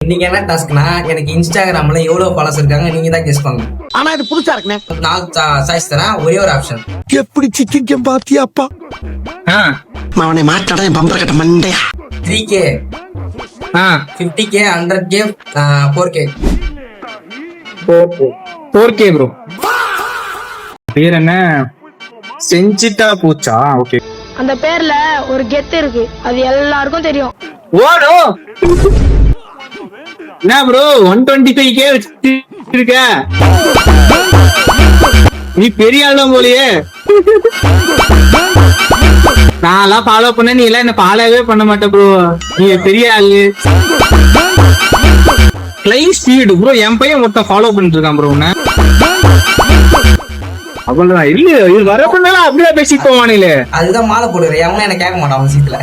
இன்னைக்கு என்ன டாஸ்க்னா, எனக்கு இன்ஸ்டாகிராம்ல எவ்வளவு ஃபாலோஸ் இருக்காங்க நீங்க தான் கெஸ் பண்ணணும். ஆனா இது புதுசா இருக்குனே. 4 சாய்ஸ் தரேன், ஒரே ஒரு ஆப்ஷன். எப்படி சிக்கிங்க பாத்தியாப்பா? அவனை மாட்டாடா என் பம்பர கட்ட மண்டையா. 3K 50K 100K 4K 4K bro. பேர் என்ன? செஞ்சிட்டா பூச்சா? ஓகே. அந்த பேர்ல ஒரு கெத்து இருக்கு, அது எல்லாருக்கும் தெரியும். ஓடோ என்ன ப்ரோ 125K வச்சிருக்க? நீ பெரிய ஆளும் போலியே. நான் ஃபாலோ பண்ண, நீ எல்லாம் என்ன ஃபாலோவே பண்ண மாட்டே ப்ரோ. நீ பெரிய ஆளு. ஃப்ளைங் ஸ்பீடு ப்ரோ, என் பையன் மொத்தம் ஃபாலோ பண்ணிட்டு இருக்கான் ப்ரோ. உன்ன அவ்வளவுதான். இல்ல இது வர பண்ணாலும் அப்படியே பேசிட்டு போவானுங்களே. அதுதான் மாலை போடுறேன், அவன் என்ன கேட்க மாட்டான் அவன் சீட்ல.